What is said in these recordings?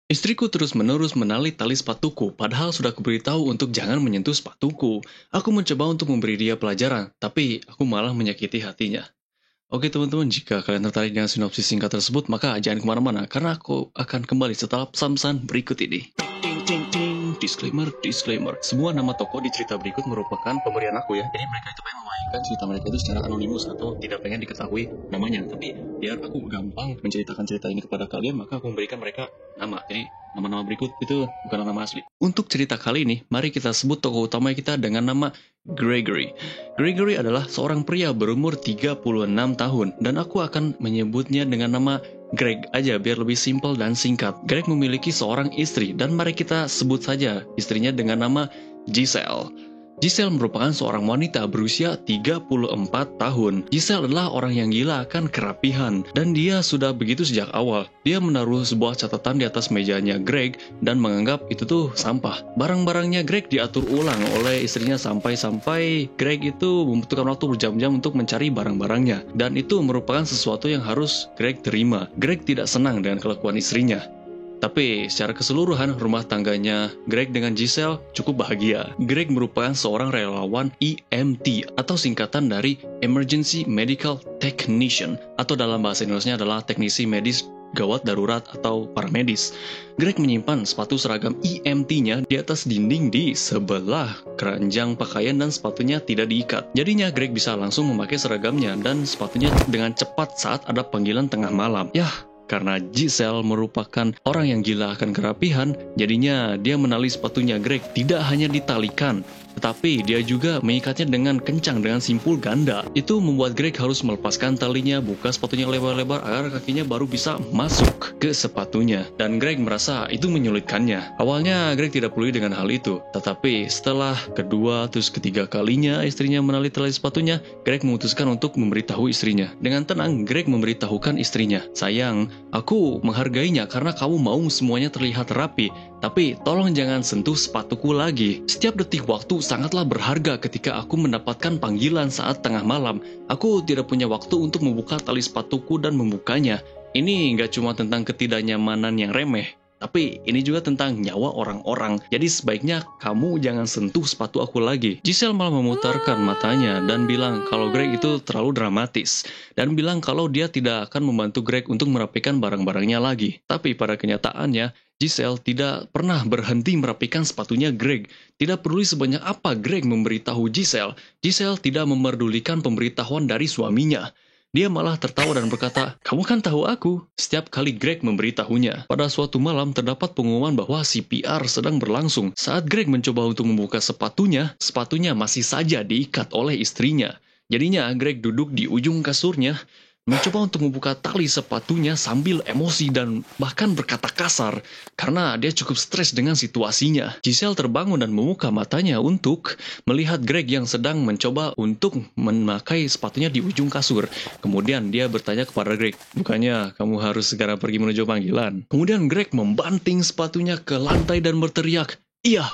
Istriku terus-menerus menali tali sepatuku, padahal sudah kuberitahu untuk jangan menyentuh sepatuku. Aku mencoba untuk memberi dia pelajaran, tapi aku malah menyakiti hatinya. Oke teman-teman, jika kalian tertarik dengan sinopsis singkat tersebut, maka jangan kemana-mana, karena aku akan kembali setelah pesan-pesan berikut ini. Ting, ting, ting. Disclaimer, disclaimer. Semua nama tokoh di cerita berikut merupakan pemberian aku ya. Jadi mereka itu pengen membagikan cerita mereka itu secara anonimus atau tidak pengen diketahui namanya. Tapi biar aku gampang menceritakan cerita ini kepada kalian, maka aku memberikan mereka nama. Jadi nama-nama berikut itu bukan nama asli. Untuk cerita kali ini, mari kita sebut tokoh utama kita dengan nama Gregory. Gregory adalah seorang pria berumur 36 tahun dan aku akan menyebutnya dengan nama Greg aja biar lebih simpel dan singkat. Greg memiliki seorang istri dan mari kita sebut saja istrinya dengan nama Giselle. Giselle merupakan seorang wanita berusia 34 tahun. Giselle adalah orang yang gila akan kerapihan dan dia sudah begitu sejak awal. Dia menaruh sebuah catatan di atas mejanya Greg dan menganggap itu tuh sampah. Barang-barangnya Greg diatur ulang oleh istrinya sampai Greg itu membutuhkan waktu berjam-jam untuk mencari barang-barangnya. Dan itu merupakan sesuatu yang harus Greg terima. Greg tidak senang dengan kelakuan istrinya. Tapi secara keseluruhan rumah tangganya Greg dengan Giselle cukup bahagia. Greg merupakan seorang relawan EMT atau singkatan dari Emergency Medical Technician atau dalam bahasa Indonesia adalah teknisi medis gawat darurat atau paramedis. Greg menyimpan sepatu seragam EMT-nya di atas dinding di sebelah keranjang pakaian dan sepatunya tidak diikat. Jadinya Greg bisa langsung memakai seragamnya dan sepatunya dengan cepat saat ada panggilan tengah malam. Yah, karena Giselle merupakan orang yang gila akan kerapihan, jadinya dia menali sepatunya Greg tidak hanya ditalikan, tetapi dia juga mengikatnya dengan kencang dengan simpul ganda. Itu membuat Greg harus melepaskan talinya, buka sepatunya lebar-lebar agar kakinya baru bisa masuk ke sepatunya. Dan Greg merasa itu menyulitkannya. Awalnya Greg tidak peduli dengan hal itu, tetapi setelah kedua terus ketiga kalinya istrinya menali tali sepatunya, Greg memutuskan untuk memberitahu istrinya. Dengan tenang, Greg memberitahukan istrinya, "Sayang, aku menghargainya karena kamu mau semuanya terlihat rapi, tapi tolong jangan sentuh sepatuku lagi. Setiap detik waktu sangatlah berharga ketika aku mendapatkan panggilan saat tengah malam. Aku tidak punya waktu untuk membuka tali sepatuku dan membukanya. Ini nggak cuma tentang ketidaknyamanan yang remeh, tapi ini juga tentang nyawa orang-orang. Jadi sebaiknya kamu jangan sentuh sepatu aku lagi." Giselle malah memutarkan matanya dan bilang kalau Greg itu terlalu dramatis. Dan bilang kalau dia tidak akan membantu Greg untuk merapikan barang-barangnya lagi. Tapi pada kenyataannya, Giselle tidak pernah berhenti merapikan sepatunya Greg. Tidak peduli sebanyak apa Greg memberitahu Giselle, Giselle tidak memerdulikan pemberitahuan dari suaminya. Dia malah tertawa dan berkata, "Kamu kan tahu aku." Setiap kali Greg memberitahunya. Pada suatu malam terdapat pengumuman bahwa CPR sedang berlangsung. Saat Greg mencoba untuk membuka sepatunya masih saja diikat oleh istrinya. Jadinya Greg duduk di ujung kasurnya, mencoba untuk membuka tali sepatunya sambil emosi dan bahkan berkata kasar karena dia cukup stres dengan situasinya. Giselle terbangun dan membuka matanya untuk melihat Greg yang sedang mencoba untuk memakai sepatunya di ujung kasur. Kemudian dia bertanya kepada Greg, "Bukannya kamu harus segera pergi menuju panggilan?" Kemudian Greg membanting sepatunya ke lantai dan berteriak, Iya,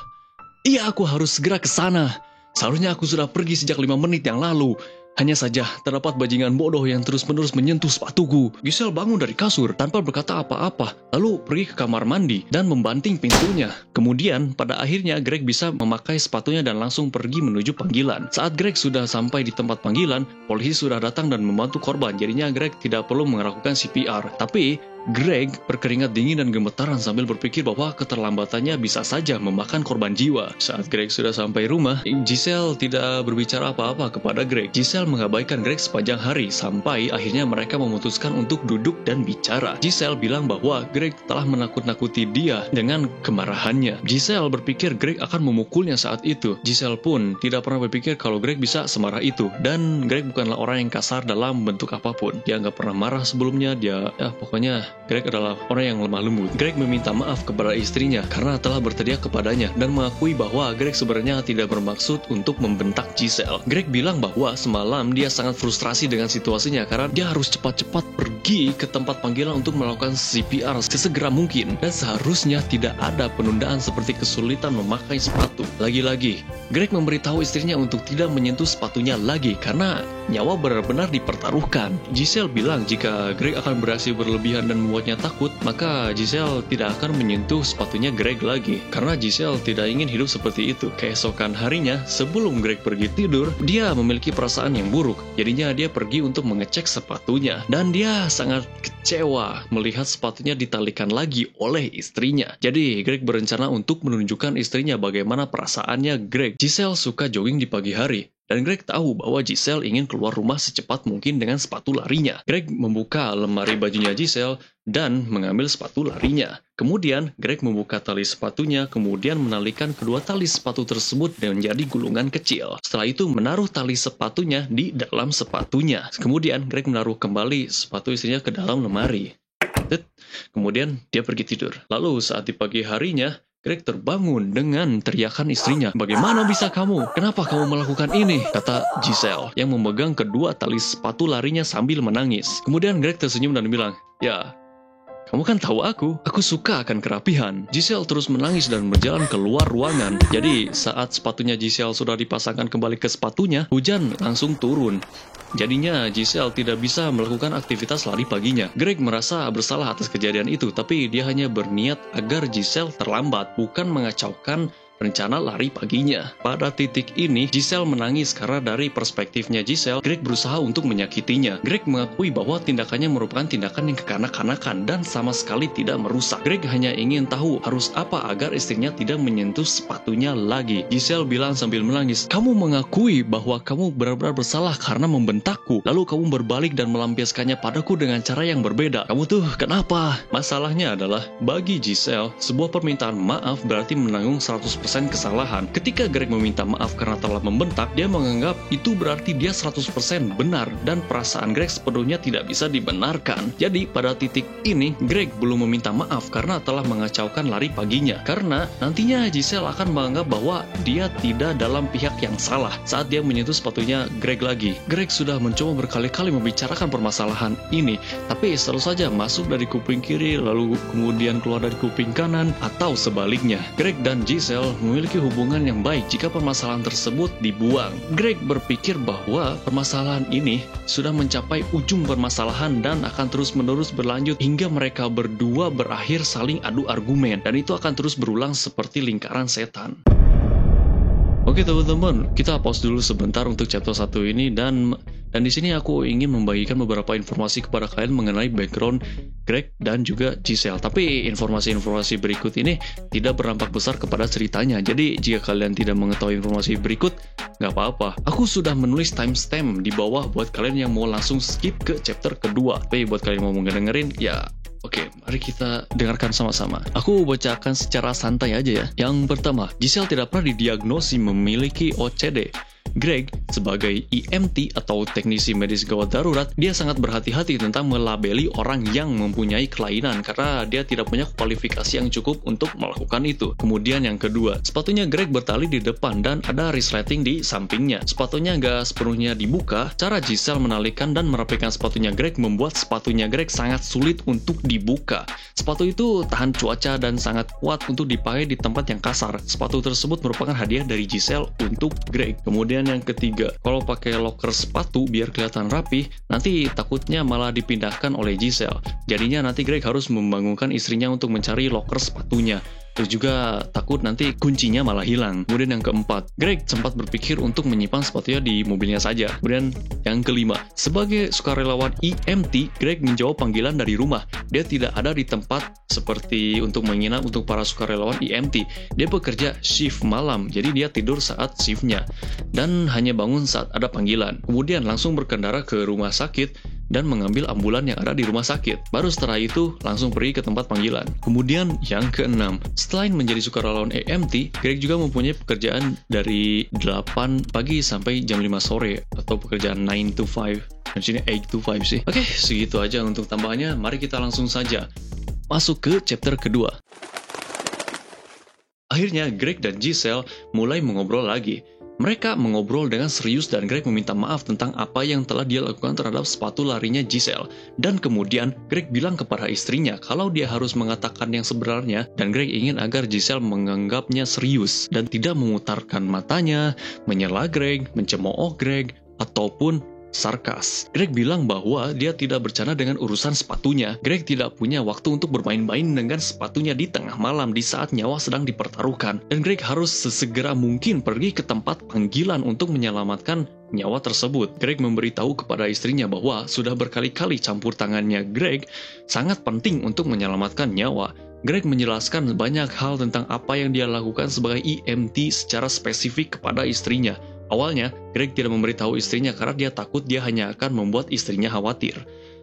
aku harus segera ke sana. Seharusnya aku sudah pergi sejak 5 menit yang lalu. Hanya saja, terdapat bajingan bodoh yang terus-menerus menyentuh sepatuku." Giselle bangun dari kasur tanpa berkata apa-apa, lalu pergi ke kamar mandi dan membanting pintunya. Kemudian, pada akhirnya Greg bisa memakai sepatunya dan langsung pergi menuju panggilan. Saat Greg sudah sampai di tempat panggilan, polisi sudah datang dan membantu korban. Jadinya Greg tidak perlu melakukan CPR. Tapi Greg berkeringat dingin dan gemetaran sambil berpikir bahwa keterlambatannya bisa saja memakan korban jiwa. Saat Greg sudah sampai rumah, Giselle tidak berbicara apa-apa kepada Greg. Giselle mengabaikan Greg sepanjang hari sampai akhirnya mereka memutuskan untuk duduk dan bicara. Giselle bilang bahwa Greg telah menakut-nakuti dia dengan kemarahannya. Giselle berpikir Greg akan memukulnya saat itu. Giselle pun tidak pernah berpikir kalau Greg bisa semarah itu. Dan Greg bukanlah orang yang kasar dalam bentuk apapun. Dia nggak pernah marah sebelumnya. Pokoknya Greg adalah orang yang lemah lembut. Greg meminta maaf kepada istrinya karena telah berteriak kepadanya dan mengakui bahwa Greg sebenarnya tidak bermaksud untuk membentak Giselle. Greg bilang bahwa semalam dia sangat frustrasi dengan situasinya karena dia harus cepat-cepat pergi ke tempat panggilan untuk melakukan CPR sesegera mungkin dan seharusnya tidak ada penundaan seperti kesulitan memakai sepatu. Lagi-lagi, Greg memberitahu istrinya untuk tidak menyentuh sepatunya lagi karena nyawa benar-benar dipertaruhkan. Giselle bilang jika Greg akan bereaksi berlebihan dan membuatnya takut, maka Giselle tidak akan menyentuh sepatunya Greg lagi. Karena Giselle tidak ingin hidup seperti itu. Keesokan harinya, sebelum Greg pergi tidur, dia memiliki perasaan yang buruk. Jadinya dia pergi untuk mengecek sepatunya. Dan dia sangat kecewa melihat sepatunya ditalikan lagi oleh istrinya. Jadi Greg berencana untuk menunjukkan istrinya bagaimana perasaannya Greg. Giselle suka jogging di pagi hari. Dan Greg tahu bahwa Giselle ingin keluar rumah secepat mungkin dengan sepatu larinya. Greg membuka lemari bajunya Giselle dan mengambil sepatu larinya. Kemudian, Greg membuka tali sepatunya, kemudian menalikan kedua tali sepatu tersebut menjadi gulungan kecil. Setelah itu, menaruh tali sepatunya di dalam sepatunya. Kemudian, Greg menaruh kembali sepatu istrinya ke dalam lemari. Kemudian, dia pergi tidur. Lalu, saat di pagi harinya, Greg terbangun dengan teriakan istrinya. "Bagaimana bisa kamu? Kenapa kamu melakukan ini?" kata Giselle yang memegang kedua tali sepatu larinya sambil menangis. Kemudian Greg tersenyum dan bilang, "Ya, kamu kan tahu aku suka akan kerapihan." Giselle terus menangis dan berjalan keluar ruangan. Jadi saat sepatunya Giselle sudah dipasangkan kembali ke sepatunya, hujan langsung turun. Jadinya Giselle tidak bisa melakukan aktivitas lari paginya. Greg merasa bersalah atas kejadian itu, tapi dia hanya berniat agar Giselle terlambat, bukan mengacaukan rencana lari paginya. Pada titik ini, Giselle menangis karena dari perspektifnya Giselle, Greg berusaha untuk menyakitinya. Greg mengakui bahwa tindakannya merupakan tindakan yang kekanak-kanakan dan sama sekali tidak merusak. Greg hanya ingin tahu harus apa agar istrinya tidak menyentuh sepatunya lagi. Giselle bilang sambil menangis, "Kamu mengakui bahwa kamu benar-benar bersalah karena membentakku, lalu kamu berbalik dan melampiaskannya padaku dengan cara yang berbeda. Kamu tuh kenapa?" Masalahnya adalah, bagi Giselle, sebuah permintaan maaf berarti menanggung 100% kesalahan. Ketika Greg meminta maaf karena telah membentak, dia menganggap itu berarti dia 100% benar dan perasaan Greg sepenuhnya tidak bisa dibenarkan. Jadi pada titik ini, Greg belum meminta maaf karena telah mengacaukan lari paginya. Karena nantinya Giselle akan menganggap bahwa dia tidak dalam pihak yang salah saat dia menyentuh sepatunya Greg lagi. Greg sudah mencoba berkali-kali membicarakan permasalahan ini, tapi selalu saja masuk dari kuping kiri lalu kemudian keluar dari kuping kanan atau sebaliknya. Greg dan Giselle memiliki hubungan yang baik jika permasalahan tersebut dibuang. Greg berpikir bahwa permasalahan ini sudah mencapai ujung permasalahan dan akan terus-menerus berlanjut hingga mereka berdua berakhir saling adu argumen, dan itu akan terus berulang seperti lingkaran setan. Oke teman-teman, kita pause dulu sebentar untuk chapter 1 ini dan di sini aku ingin membagikan beberapa informasi kepada kalian mengenai background Greg dan juga Giselle. Tapi informasi-informasi berikut ini tidak berdampak besar kepada ceritanya. Jadi jika kalian tidak mengetahui informasi berikut, nggak apa-apa. Aku sudah menulis timestamp di bawah buat kalian yang mau langsung skip ke chapter kedua. Tapi buat kalian yang mau dengerin, ya oke, mari kita dengarkan sama-sama. Aku bacakan secara santai aja ya. Yang pertama, Giselle tidak pernah didiagnosi memiliki OCD. Greg, sebagai EMT atau teknisi medis gawat darurat, dia sangat berhati-hati tentang melabeli orang yang mempunyai kelainan karena dia tidak punya kualifikasi yang cukup untuk melakukan itu. Kemudian yang kedua, sepatunya Greg bertali di depan dan ada resleting di sampingnya. Sepatunya nggak sepenuhnya dibuka. Cara Giselle menalikan dan merapikan sepatunya Greg membuat sepatunya Greg sangat sulit untuk dibuka. Sepatu itu tahan cuaca dan sangat kuat untuk dipakai di tempat yang kasar. Sepatu tersebut merupakan hadiah dari Giselle untuk Greg. Kemudian yang ketiga, kalau pakai locker sepatu biar kelihatan rapi, nanti takutnya malah dipindahkan oleh Giselle. Jadinya nanti Greg harus membangunkan istrinya untuk mencari locker sepatunya. Terus juga takut nanti kuncinya malah hilang. Kemudian yang keempat, Greg sempat berpikir untuk menyimpan sepatunya di mobilnya saja. Kemudian yang kelima, sebagai sukarelawan EMT, Greg menjawab panggilan dari rumah. Dia tidak ada di tempat seperti untuk menginap untuk para sukarelawan EMT. Dia bekerja shift malam, jadi dia tidur saat shiftnya. Dan hanya bangun saat ada panggilan. Kemudian langsung berkendara ke rumah sakit dan mengambil ambulan yang ada di rumah sakit. Baru setelah itu, langsung pergi ke tempat panggilan. Kemudian yang keenam, selain menjadi sukarelawan EMT, Greg juga mempunyai pekerjaan dari 8 pagi sampai jam 5 sore, atau pekerjaan 9 to 5. Dan sini 8 to 5 sih. Oke, segitu aja untuk tambahannya. Mari kita langsung saja masuk ke chapter kedua. Akhirnya, Greg dan Giselle mulai mengobrol lagi. Mereka mengobrol dengan serius dan Greg meminta maaf tentang apa yang telah dia lakukan terhadap sepatu larinya Giselle. Dan kemudian Greg bilang kepada istrinya kalau dia harus mengatakan yang sebenarnya dan Greg ingin agar Giselle menganggapnya serius dan tidak memutarkan matanya, menyela Greg, mencemooh Greg, ataupun sarkas. Greg bilang bahwa dia tidak bercanda dengan urusan sepatunya. Greg tidak punya waktu untuk bermain-main dengan sepatunya di tengah malam di saat nyawa sedang dipertaruhkan. Dan Greg harus sesegera mungkin pergi ke tempat panggilan untuk menyelamatkan nyawa tersebut. Greg memberitahu kepada istrinya bahwa sudah berkali-kali campur tangannya Greg sangat penting untuk menyelamatkan nyawa. Greg menjelaskan banyak hal tentang apa yang dia lakukan sebagai EMT secara spesifik kepada istrinya. Awalnya, Greg tidak memberitahu istrinya karena dia takut dia hanya akan membuat istrinya khawatir.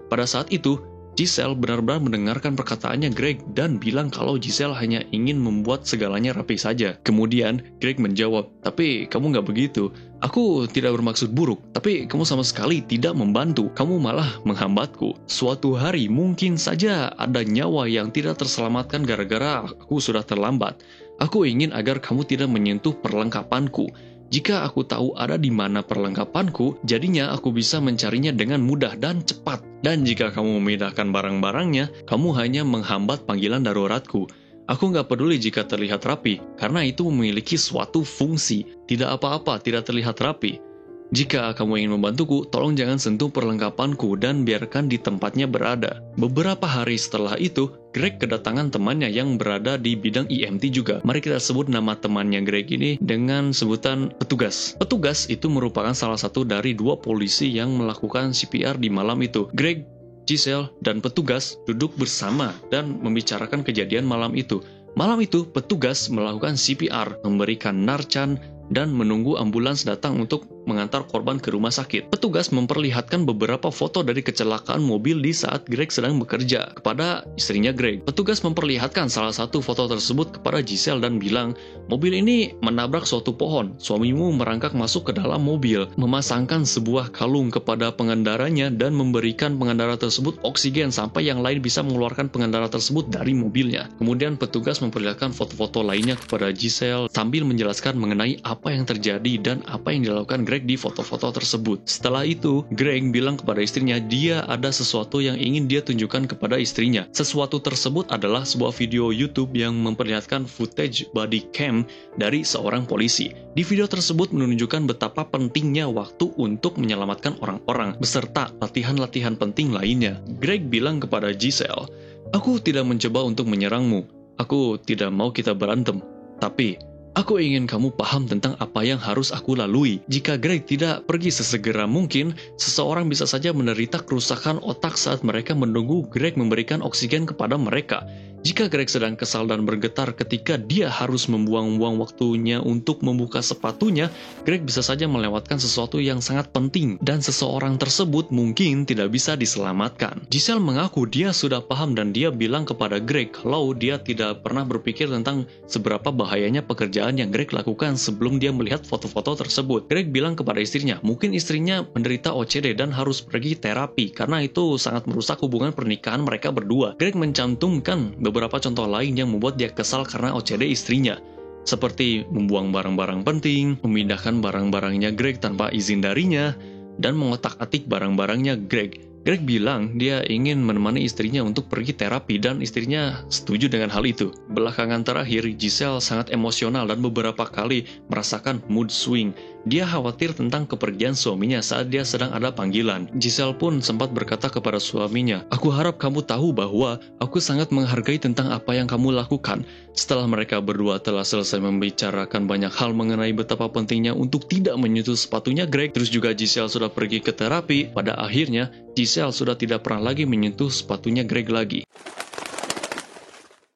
Pada saat itu, Giselle benar-benar mendengarkan perkataannya Greg dan bilang kalau Giselle hanya ingin membuat segalanya rapi saja. Kemudian, Greg menjawab, "Tapi kamu nggak begitu. Aku tidak bermaksud buruk, tapi kamu sama sekali tidak membantu. Kamu malah menghambatku. Suatu hari mungkin saja ada nyawa yang tidak terselamatkan gara-gara aku sudah terlambat. Aku ingin agar kamu tidak menyentuh perlengkapanku. Jika aku tahu ada di mana perlengkapanku, jadinya aku bisa mencarinya dengan mudah dan cepat. Dan jika kamu memindahkan barang-barangnya, kamu hanya menghambat panggilan daruratku. Aku nggak peduli jika terlihat rapi, karena itu memiliki suatu fungsi. Tidak apa-apa tidak terlihat rapi. Jika kamu ingin membantuku, tolong jangan sentuh perlengkapanku dan biarkan di tempatnya berada." Beberapa hari setelah itu, Greg kedatangan temannya yang berada di bidang EMT juga. Mari kita sebut nama temannya Greg ini dengan sebutan petugas. Petugas itu merupakan salah satu dari 2 polisi yang melakukan CPR di malam itu. Greg, Giselle, dan petugas duduk bersama dan membicarakan kejadian malam itu. Malam itu, petugas melakukan CPR, memberikan narcan, dan menunggu ambulans datang untuk mengantar korban ke rumah sakit. Petugas memperlihatkan beberapa foto dari kecelakaan mobil di saat Greg sedang bekerja kepada istrinya Greg. Petugas memperlihatkan salah satu foto tersebut kepada Giselle dan bilang, "Mobil ini menabrak suatu pohon. Suamimu merangkak masuk ke dalam mobil, memasangkan sebuah kalung kepada pengendaranya dan memberikan pengendara tersebut oksigen sampai yang lain bisa mengeluarkan pengendara tersebut dari mobilnya." Kemudian petugas memperlihatkan foto-foto lainnya kepada Giselle sambil menjelaskan mengenai apa yang terjadi dan apa yang dilakukan Greg di foto-foto tersebut. Setelah itu, Greg bilang kepada istrinya dia ada sesuatu yang ingin dia tunjukkan kepada istrinya. Sesuatu tersebut adalah sebuah video YouTube yang memperlihatkan footage body cam dari seorang polisi. Di video tersebut menunjukkan betapa pentingnya waktu untuk menyelamatkan orang-orang, beserta latihan-latihan penting lainnya. Greg bilang kepada Giselle, "Aku tidak mencoba untuk menyerangmu. Aku tidak mau kita berantem. Tapi aku ingin kamu paham tentang apa yang harus aku lalui. Jika Greg tidak pergi sesegera mungkin, seseorang bisa saja menderita kerusakan otak saat mereka menunggu Greg memberikan oksigen kepada mereka. Jika Greg sedang kesal dan bergetar ketika dia harus membuang-buang waktunya untuk membuka sepatunya, Greg bisa saja melewatkan sesuatu yang sangat penting dan seseorang tersebut mungkin tidak bisa diselamatkan." Giselle mengaku dia sudah paham dan dia bilang kepada Greg kalau dia tidak pernah berpikir tentang seberapa bahayanya pekerjaan yang Greg lakukan sebelum dia melihat foto-foto tersebut. Greg bilang kepada istrinya, mungkin istrinya menderita OCD dan harus pergi terapi karena itu sangat merusak hubungan pernikahan mereka berdua. Greg mencantumkan beberapa contoh lain yang membuat dia kesal karena OCD istrinya, seperti membuang barang-barang penting, memindahkan barang-barangnya Greg tanpa izin darinya, dan mengotak-atik barang-barangnya Greg. Greg bilang dia ingin menemani istrinya untuk pergi terapi dan istrinya setuju dengan hal itu. Belakangan terakhir, Giselle sangat emosional dan beberapa kali merasakan mood swing. Dia khawatir tentang kepergian suaminya saat dia sedang ada panggilan. Giselle pun sempat berkata kepada suaminya, "Aku harap kamu tahu bahwa aku sangat menghargai tentang apa yang kamu lakukan." Setelah mereka berdua telah selesai membicarakan banyak hal mengenai betapa pentingnya untuk tidak menyentuh sepatunya Greg, terus juga Giselle sudah pergi ke terapi, pada akhirnya Giselle sudah tidak pernah lagi menyentuh sepatunya Greg lagi.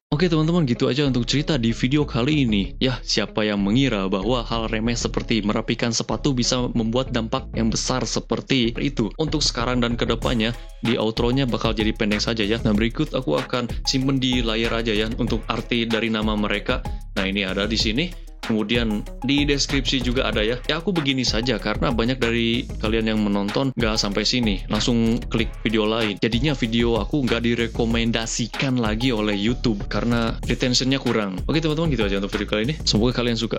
Oke teman-teman, gitu aja untuk cerita di video kali ini. Ya, siapa yang mengira bahwa hal remeh seperti merapikan sepatu bisa membuat dampak yang besar seperti itu. Untuk sekarang dan kedepannya, di outro-nya bakal jadi pendek saja ya. Nah, berikut aku akan simpen di layar aja ya untuk arti dari nama mereka. Nah, ini ada di sini. Kemudian di deskripsi juga ada ya. Ya aku begini saja karena banyak dari kalian yang menonton gak sampai sini, langsung klik video lain. Jadinya video aku gak direkomendasikan lagi oleh YouTube karena retentionnya kurang. Oke teman-teman, gitu aja untuk video kali ini. Semoga kalian suka.